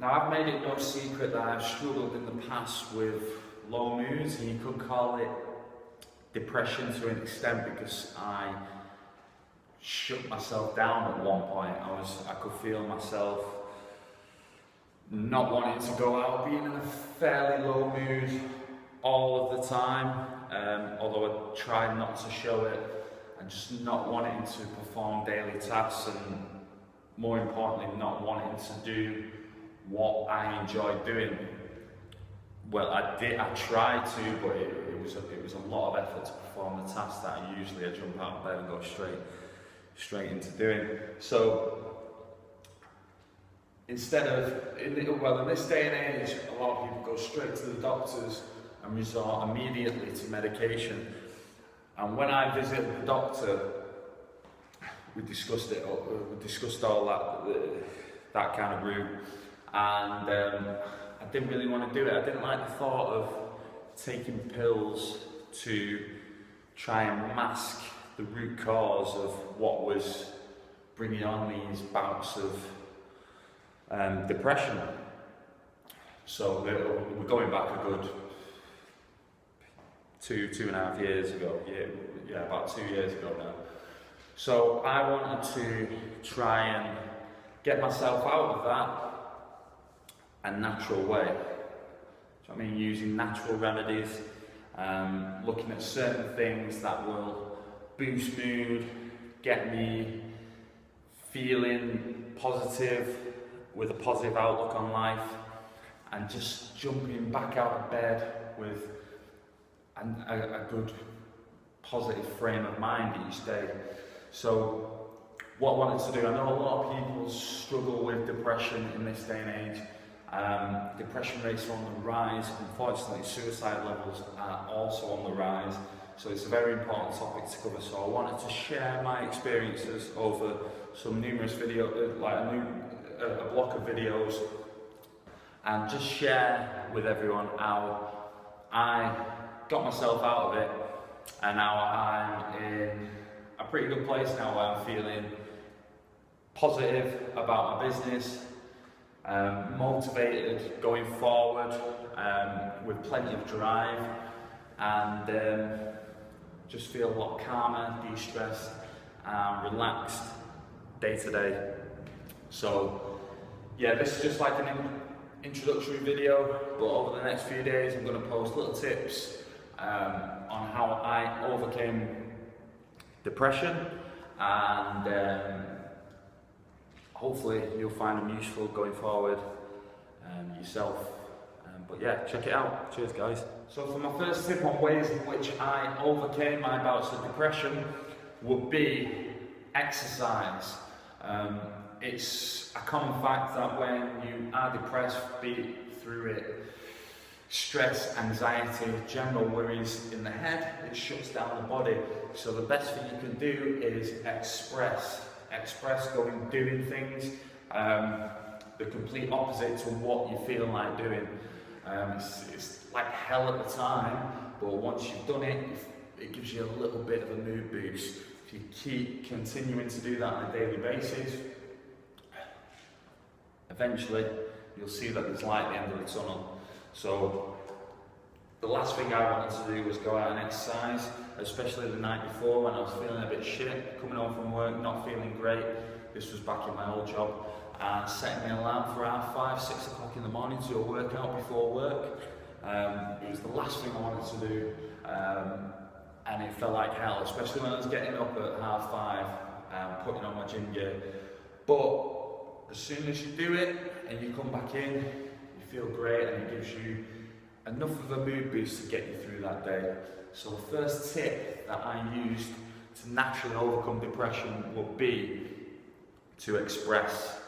Now, I've made it no secret that I've struggled in the past with low moods, and you could call it depression to an extent, because I shut myself down at one point. I could feel myself not wanting to go out, being in a fairly low mood all of the time, although I try not to show it, and just not wanting to perform daily tasks, and more importantly, not wanting to do what I enjoy doing. Well, I tried to, but it was a lot of effort to perform the tasks that I jump out of bed and go straight into doing. So instead of, in this day and age, a lot of people go straight to the doctors and resort immediately to medication. And when I visited the doctor, we discussed all that kind of route, and I didn't really want to do it. I didn't like the thought of taking pills to try and mask the root cause of what was bringing on these bouts of depression. So we're going back a good 2.5 years ago. Yeah, about 2 years ago now. So I wanted to try and get myself out of that a natural way. So I mean, using natural remedies, looking at certain things that will boost mood, get me feeling positive, with a positive outlook on life, and just jumping back out of bed with a good positive frame of mind each day. So what I wanted to do, I know a lot of people struggle with depression in this day and age. Depression rates are on the rise. Unfortunately, suicide levels are also on the rise. So it's a very important topic to cover. So I wanted to share my experiences over some numerous videos, like a block of videos, and just share with everyone how I got myself out of it, and now I'm in a pretty good place now, where I'm feeling positive about my business, motivated going forward, with plenty of drive, and just feel a lot calmer, de-stressed, relaxed day to day. So yeah, this is just like an introductory video, but over the next few days I'm going to post little tips on how I overcame depression, and hopefully you'll find them useful going forward yourself. But yeah, check it out. Cheers, guys. So for my first tip on ways in which I overcame my bouts of depression would be exercise. It's a common fact that when you are depressed, be it through it, stress, anxiety, general worries in the head, it shuts down the body. So the best thing you can do is express, going doing things, the complete opposite to what you feel like doing. It's like hell at the time, but once you've done it, it gives you a little bit of a mood boost. If you keep continuing to do that on a daily basis, eventually you'll see that there's light at the end of the tunnel. So the last thing I wanted to do was go out and exercise, especially the night before when I was feeling a bit shit, coming home from work, not feeling great. This was back in my old job, and setting me an alarm for 5, 6 o'clock in the morning to do a workout before work. It was the last thing I wanted to do, and it felt like hell, especially when I was getting up at 5:30, putting on my gym gear. But as soon as you do it and you come back in, you feel great, and it gives you enough of a mood boost to get you through that day. So the first tip that I used to naturally overcome depression would be to express.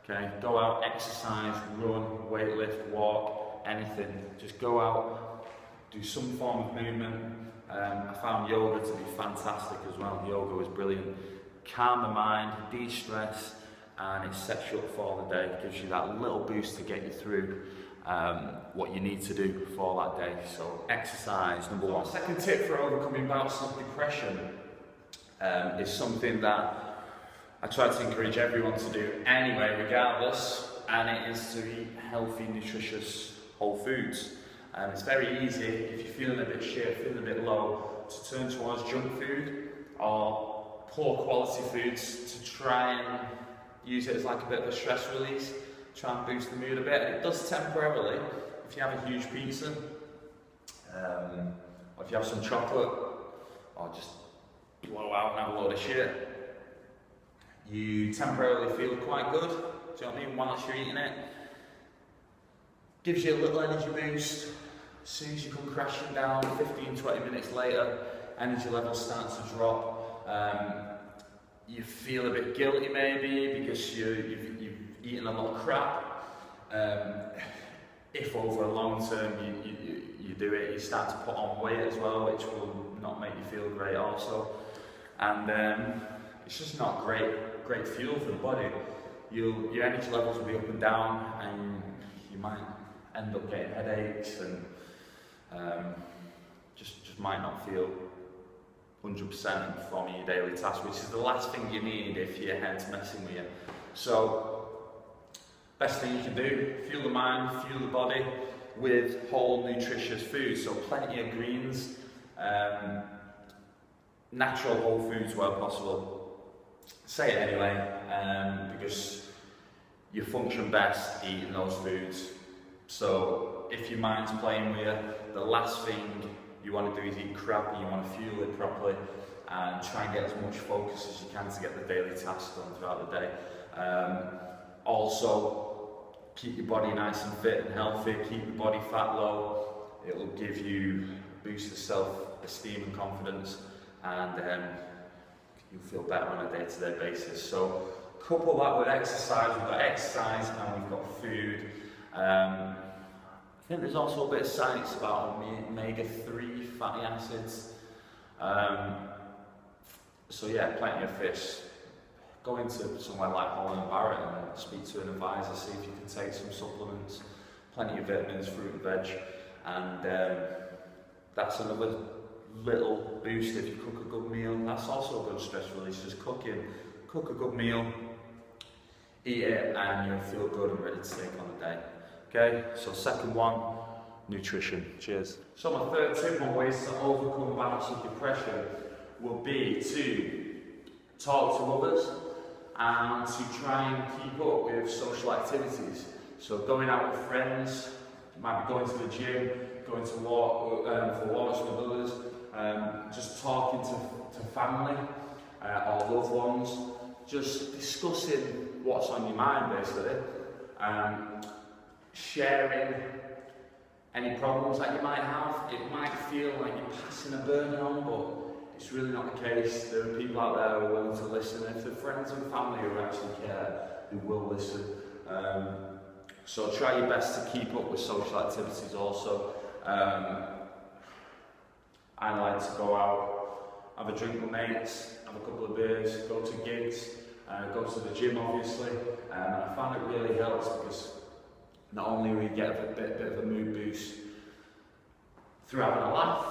Okay, go out, exercise, run, weightlift, walk, anything. Just go out, do some form of movement. I found yoga to be fantastic as well. Yoga was brilliant. Calm the mind, de-stress, and it sets you up for the day. It gives you that little boost to get you through what you need to do for that day. So exercise, number one. Second tip for overcoming bouts of depression is something that I try to encourage everyone to do anyway, regardless, and it is to eat healthy, nutritious whole foods. It's very easy, if you're feeling a bit shit, feeling a bit low, to turn towards junk food or poor quality foods to try and use it as like a bit of a stress release, try and boost the mood a bit. And it does temporarily. If you have a huge pizza, or if you have some chocolate, or just blow out and have a load of shit, you temporarily feel quite good, do you know what I mean, whilst you're eating it. Gives you a little energy boost. As soon as you come crashing down, 15-20 minutes later, energy levels start to drop. You feel a bit guilty maybe because you've eaten a lot of crap. If over a long term you do it, you start to put on weight as well, which will not make you feel great also. And it's just not great fuel for the body. Your energy levels will be up and down, and you might end up getting headaches and just might not feel 100% performing your daily tasks, which is the last thing you need if your head's messing with you. So, best thing you can do, fuel the mind, fuel the body with whole nutritious foods. So plenty of greens, natural whole foods where possible. Say it anyway, because you function best eating those foods. So if your mind's playing with you, the last thing you want to do is eat crap, and you want to fuel it properly and try and get as much focus as you can to get the daily tasks done throughout the day. Also, keep your body nice and fit and healthy, keep your body fat low. It will give you a boost of self-esteem and confidence, and you'll feel better on a day-to-day basis. So couple that with exercise. We've got exercise and we've got food. I think there's also a bit of science about omega-3 fatty acids. So yeah, plenty of fish. Go into somewhere like Holland & Barrett and speak to an advisor, see if you can take some supplements. Plenty of vitamins, fruit and veg, and that's another little boost. If you cook a good meal, that's also a good stress release. Just cook a good meal, eat it, and you'll feel good and ready to take on the day. Okay, so second one, nutrition. Cheers. So my third tip on ways to overcome bouts of depression will be to talk to others and to try and keep up with social activities. So going out with friends, you might be going to the gym, going to walk for walks with others, just talking to family or loved ones, just discussing what's on your mind basically, sharing any problems that you might have. It might feel like you're passing a burden on, but it's really not the case. There are people out there who are willing to listen. If they're friends and family who actually care, they will listen. So try your best to keep up with social activities also. I like to go out, have a drink with mates, have a couple of beers, go to gigs, go to the gym obviously. And I find it really helps because not only will you get a bit of a mood boost through having a laugh,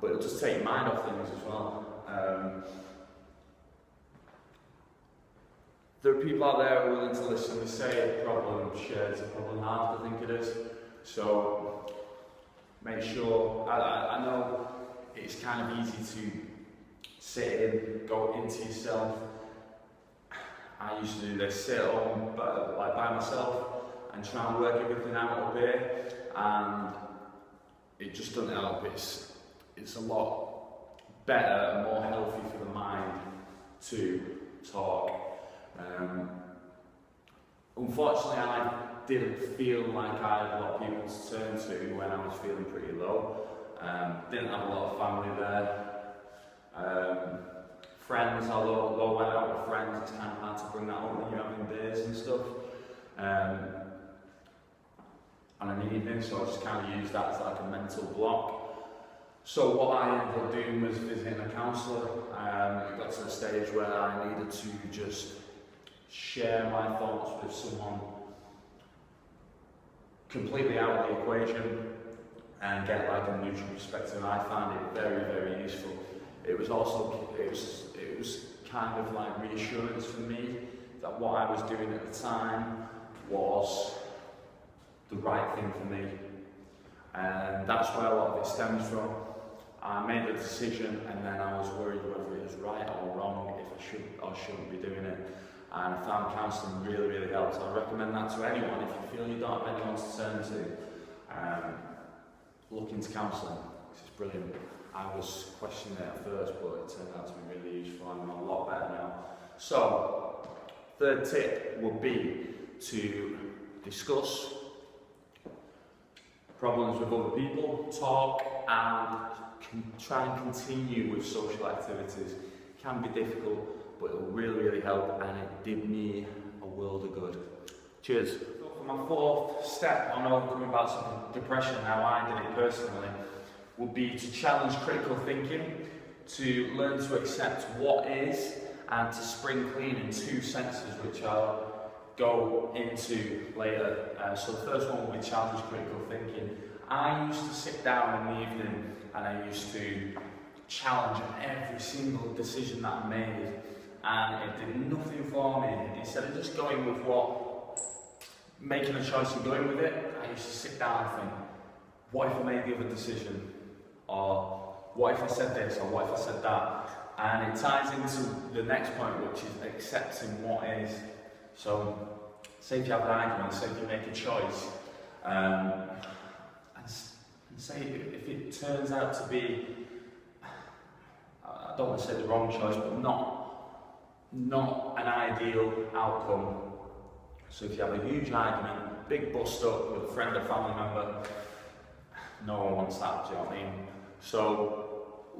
but it'll just take your mind off things as well. There are people out there who are willing to listen. They say a problem shared is a problem halved, I think it is. So make sure, I know it's kind of easy to sit in, go into yourself. I used to do this, sit at home like by myself and try and work everything out up here, and it just doesn't help. It's a lot better and more healthy for the mind to talk. Unfortunately, I didn't feel like I had a lot of people to turn to when I was feeling pretty low. Didn't have a lot of family there. Friends, although I went out with friends, it's kind of hard to bring that up when you're having beers and stuff. On an evening, so I just kind of used that as like a mental block. So what I ended up doing was visiting a counsellor. It got to the stage where I needed to just share my thoughts with someone completely out of the equation and get like a neutral perspective. And I found it very, very useful. It was also, it was kind of like reassurance for me that what I was doing at the time was the right thing for me. And that's where a lot of it stems from. I made a decision and then I was worried whether it was right or wrong, if I should or shouldn't be doing it. And I found counselling really, really helps. I recommend that to anyone. If you feel you don't have anyone to turn to, look into counselling. It's brilliant. I was questioning it at first, but it turned out to be really useful. I'm a lot better now. So, third tip would be to discuss problems with other people, talk, and try and continue with social activities. It can be difficult, but it will really, really help, and it did me a world of good. Cheers. So for my fourth step on overcoming bouts of depression, how I did it personally, would be to challenge critical thinking, to learn to accept what is, and to spring clean in two senses, which I'll go into later. So the first one will be challenge critical thinking. I used to sit down in the evening and I used to challenge every single decision that I made, and it did nothing for me. Instead of just going with making a choice and going with it, I used to sit down and think, what if I made the other decision? Or what if I said this? Or what if I said that? And it ties into the next point, which is accepting what is. So, say if you have an argument, say if you make a choice, and say if it turns out to be, I don't want to say the wrong choice, but not an ideal outcome. So if you have a huge argument, big bust up with a friend or family member, no one wants that, do you know what I mean? So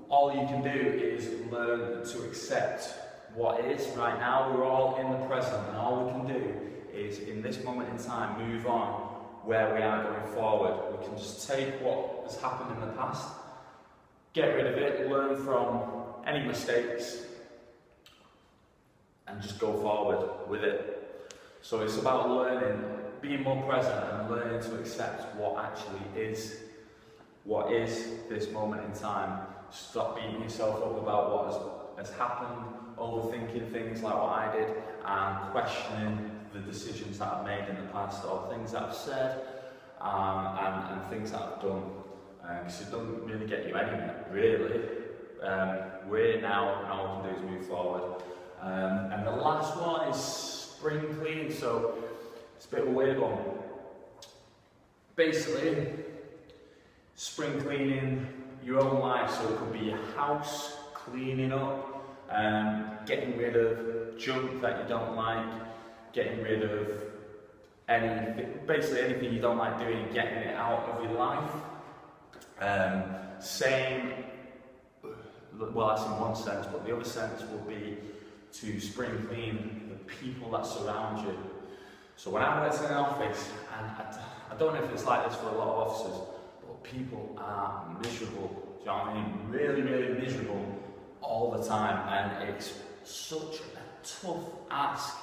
all you can do is learn to accept what is right now. We're all in the present, and all we can do is, in this moment in time, move on where we are going forward. We can just take what has happened in the past, get rid of it, learn from any mistakes, and just go forward with it. So it's about learning, being more present and learning to accept what actually is. What is this moment in time? Stop beating yourself up about what has happened, overthinking things like what I did, and questioning the decisions that I've made in the past, or things that I've said, and things that I've done. Because it doesn't really get you anywhere, really. We're now, and all we can do is move forward. And the last one is spring clean. So it's a bit of a weird one. Basically, spring cleaning your own life. So it could be your house, cleaning up, getting rid of junk that you don't like, getting rid of basically anything you don't like doing and getting it out of your life. Well, that's in one sense, but the other sense will be to spring clean the people that surround you. So when I worked in an office, and I don't know if it's like this for a lot of offices, but people are miserable. Do you know what I mean? Really, really miserable all the time, and it's such a tough ask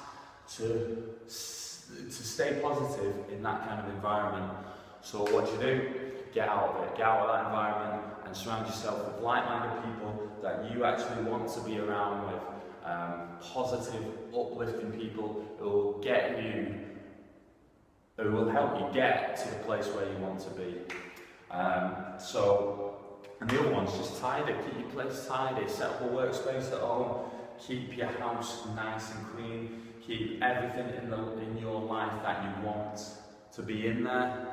to stay positive in that kind of environment. So what do? Get out of it, get out of that environment and surround yourself with like-minded people that you actually want to be around with. Positive, uplifting people who will help you get to the place where you want to be. And the other one's just tidy, keep your place tidy, set up a workspace at home, keep your house nice and clean, keep everything in your life that you want to be in there.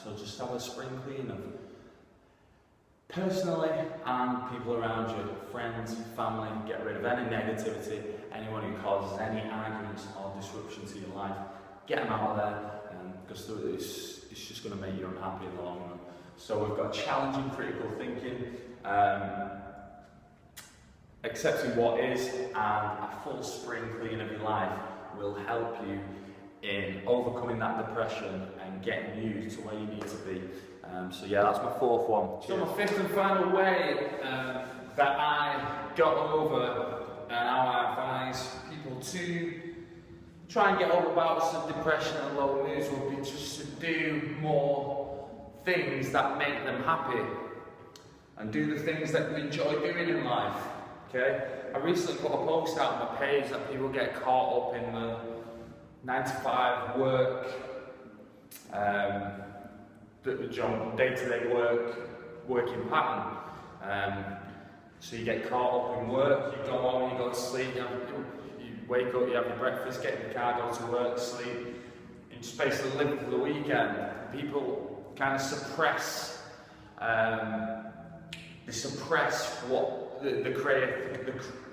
So just have a spring clean of personally and people around you, friends, family. Get rid of any negativity, anyone who causes any arguments or disruption to your life. Get them out of there, because it's just going to make you unhappy in the long run. So we've got challenging critical thinking, accepting what is, and a full spring clean of your life will help you in overcoming that depression and getting you to where you need to be. So yeah, that's my fourth one. So my fifth and final way that I got over and how I advise people to try and get over bouts of depression and low moods would be just to do more things that make them happy and do the things that you enjoy doing in life. Okay? I recently put a post out on my page that people get caught up in the 9 to 5 work, the job, day-to-day working pattern. So you get caught up in work, you go home, you go to sleep, you wake up, you have your breakfast, get in the car, go to work, sleep. You just basically live for the weekend. People kind of suppress, what the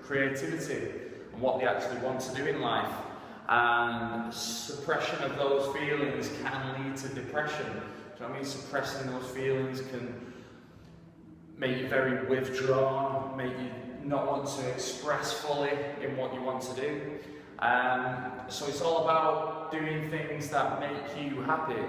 creativity and what they actually want to do in life. And suppression of those feelings can lead to depression. Do you know what I mean? Suppressing those feelings can make you very withdrawn, make you not want to express fully in what you want to do. So it's all about doing things that make you happy.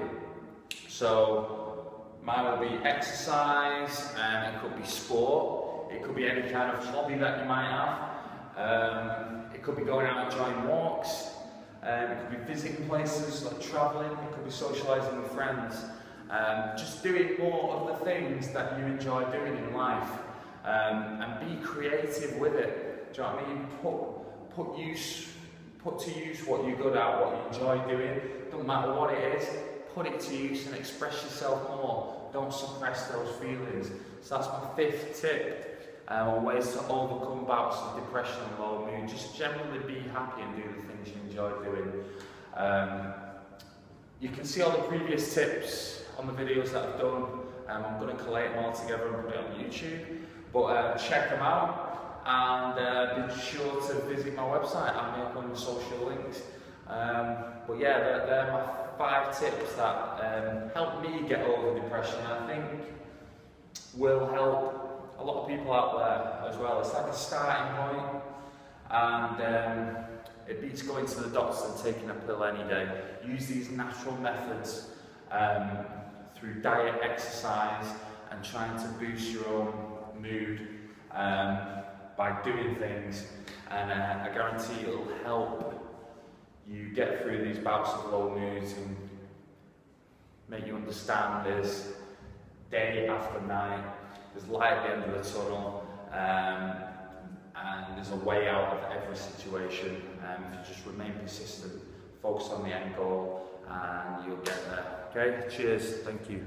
So mine will be exercise, and it could be sport, it could be any kind of hobby that you might have. It could be going out and enjoying walks, it could be visiting places like travelling, it could be socialising with friends. Just doing more of the things that you enjoy doing in life, and be creative with it. Do you know what I mean? Put to use what you're good at, what you enjoy doing. Doesn't matter what it is. Put it to use and express yourself more. Don't suppress those feelings. So that's my 5th tip on ways to overcome bouts of depression and low mood. Just generally be happy and do the things you enjoy doing. You can see all the previous tips on the videos that I've done. I'm going to collate them all together and put it on YouTube. But check them out, and be sure to visit my website. I'll make on the social links. But yeah, they're my 5 tips that help me get over depression, and I think will help a lot of people out there as well. It's like a starting point, and it beats going to the doctor and taking a pill any day. Use these natural methods through diet, exercise, and trying to boost your own mood by doing things, and I guarantee it'll help you get through these bouts of low moods and make you understand there's day after night, there's light at the end of the tunnel, and there's a way out of every situation. If you just remain persistent, focus on the end goal, and you'll get there. Okay, cheers, thank you.